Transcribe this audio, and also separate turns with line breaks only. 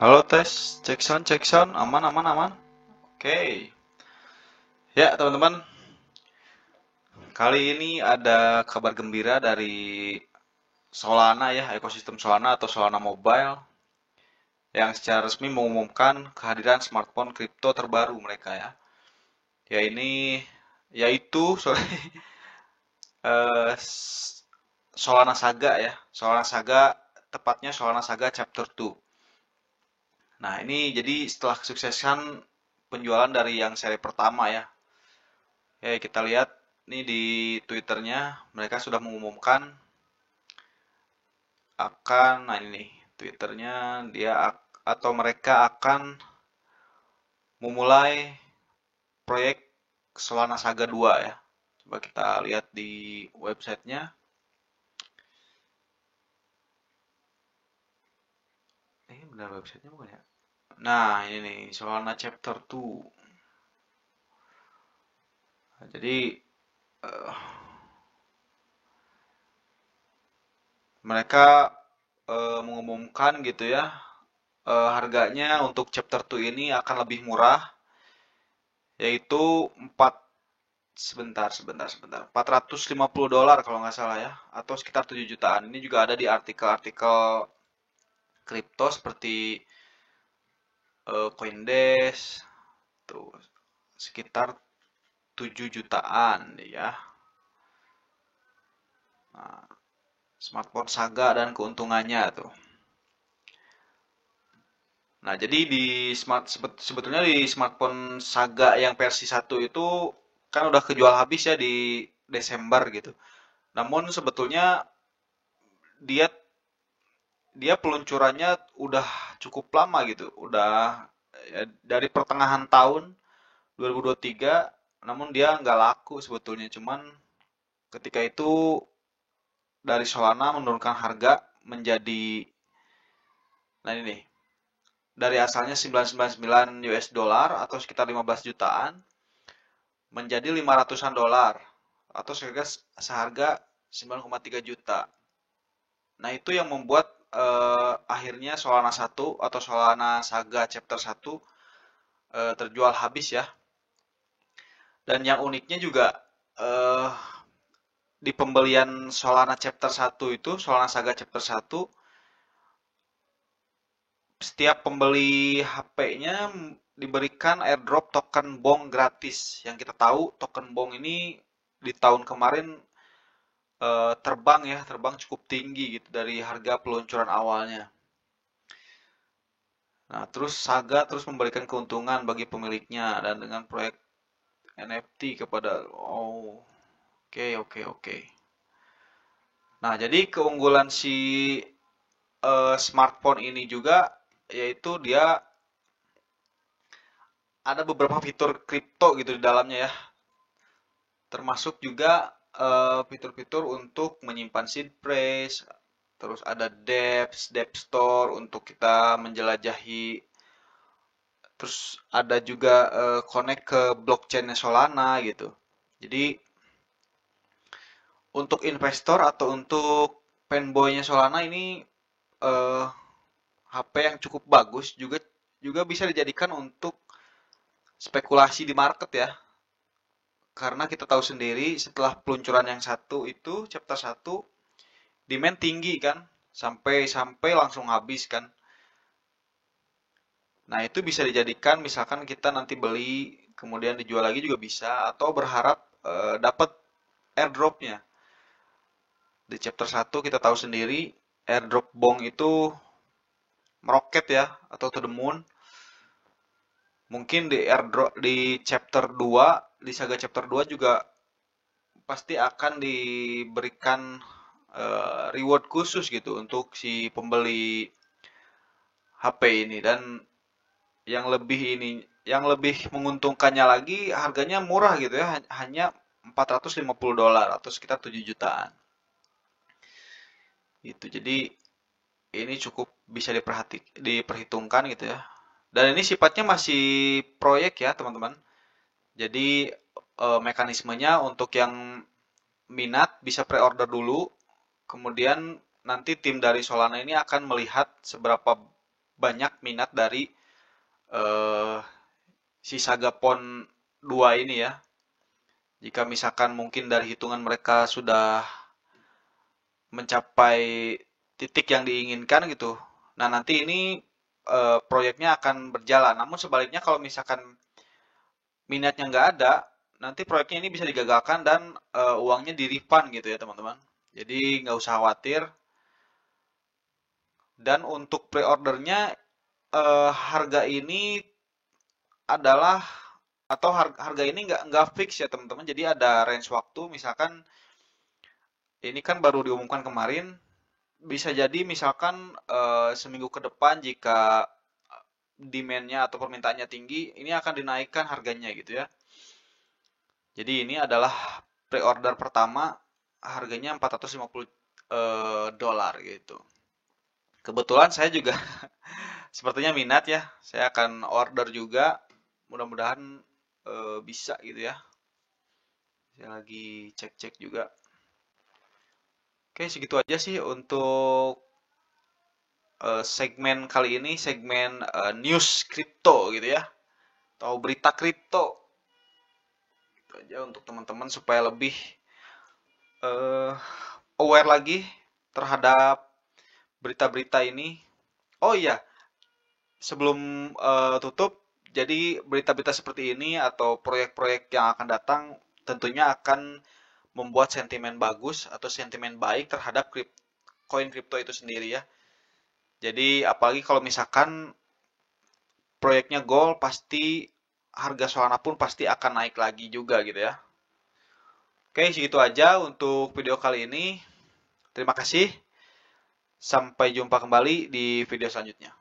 Halo tes, cek sound, aman aman aman. Oke. Ya teman-teman, kali ini ada kabar gembira dari Solana ya, ekosistem Solana atau Solana Mobile yang secara resmi mengumumkan kehadiran smartphone kripto terbaru mereka ya. Ya ini yaitu eh, Solana Saga ya. Solana Saga, tepatnya Solana Saga Chapter 2. Nah, ini jadi setelah kesuksesan penjualan dari yang seri pertama ya. Ya, kita lihat nih di Twitternya mereka sudah mengumumkan akan, nah ini nih Twitternya atau mereka akan memulai proyek Solana Saga 2 ya. Coba kita lihat di websitenya. Benar websitenya bukan ya? Nah, ini nih Solana Chapter 2. Nah, jadi eh, mereka mengumumkan gitu ya, harganya untuk Chapter 2 ini akan lebih murah, yaitu 4 sebentar. $450 kalau nggak salah ya, atau sekitar 7 jutaan. Ini juga ada di artikel-artikel kripto seperti Coindesk, tuh sekitar 7 jutaan ya. Nah, smartphone Saga dan keuntungannya tuh. Nah, jadi sebetulnya di smartphone Saga yang versi 1 itu kan udah kejual habis ya di Desember gitu. Namun sebetulnya dia dia peluncurannya udah cukup lama gitu. Udah ya, dari pertengahan tahun 2023, namun dia nggak laku sebetulnya. Cuman ketika itu dari Solana menurunkan harga menjadi, nah ini nih, dari asalnya 999 US dollar atau sekitar 15 jutaan menjadi 500-an dolar atau seharga 9,3 juta. Nah, itu yang membuat akhirnya Solana 1 atau Solana Saga Chapter 1 terjual habis ya. Dan yang uniknya juga eh, di pembelian Solana Chapter 1 itu, Solana Saga Chapter 1, setiap pembeli HP-nya diberikan airdrop token Bong gratis. Yang kita tahu token Bong ini di tahun kemarin terbang cukup tinggi gitu dari harga peluncuran awalnya. Nah, terus Saga terus memberikan keuntungan bagi pemiliknya dan dengan proyek NFT kepada oke oke oke. Nah, jadi keunggulan si smartphone ini juga yaitu dia ada beberapa fitur kripto gitu di dalamnya ya. Termasuk juga fitur-fitur untuk menyimpan seed phrase, terus ada Dev Store untuk kita menjelajahi. Terus ada juga connect ke blockchain Solana gitu. Jadi untuk investor atau untuk fanboynya Solana ini eh, HP yang cukup bagus juga juga bisa dijadikan untuk spekulasi di market ya. Karena kita tahu sendiri setelah peluncuran yang satu itu chapter satu demand tinggi kan sampai sampai langsung habis kan. Nah, itu bisa dijadikan misalkan kita nanti beli kemudian dijual lagi juga bisa atau berharap dapat airdropnya. Di chapter satu kita tahu sendiri airdrop Bong itu meroket ya atau to the moon. Mungkin di airdrop di chapter 2 di Saga chapter 2 juga pasti akan diberikan reward khusus gitu untuk si pembeli HP ini dan yang lebih menguntungkannya lagi harganya murah gitu ya hanya $450 atau sekitar 7 jutaan gitu. Jadi ini cukup bisa diperhitungkan gitu ya. Dan ini sifatnya masih proyek ya, teman-teman. Jadi mekanismenya untuk yang minat bisa pre-order dulu, kemudian nanti tim dari Solana ini akan melihat seberapa banyak minat dari eh, si Saga Pon 2 ini ya. Jika misalkan mungkin dari hitungan mereka sudah mencapai titik yang diinginkan gitu. Nah, nanti ini proyeknya akan berjalan. Namun sebaliknya kalau misalkan minatnya nggak ada, nanti proyeknya ini bisa digagalkan dan uangnya di-refund gitu ya teman-teman. Jadi nggak usah khawatir. Dan untuk pre-ordernya harga ini adalah atau harga ini nggak fix ya teman-teman. Jadi ada range waktu. Misalkan ini kan baru diumumkan kemarin. Bisa jadi misalkan seminggu ke depan jika demand-nya atau permintaannya tinggi, ini akan dinaikkan harganya gitu ya. Jadi ini adalah pre-order pertama, harganya 450 dolar gitu. Kebetulan saya juga sepertinya minat ya, saya akan order juga. Mudah-mudahan bisa gitu ya. Saya lagi cek-cek juga. Oke, segitu aja sih untuk segmen kali ini, segmen news kripto gitu ya, atau berita kripto. Itu aja untuk teman-teman supaya lebih eh, aware lagi terhadap berita-berita ini. Oh iya, sebelum tutup, jadi berita-berita seperti ini atau proyek-proyek yang akan datang tentunya akan membuat sentimen bagus atau sentimen baik terhadap koin kripto itu sendiri ya. Jadi apalagi kalau misalkan proyeknya goal, pasti harga Solana pun pasti akan naik lagi juga gitu ya. Oke, segitu aja untuk video kali ini. Terima kasih. Sampai jumpa kembali di video selanjutnya.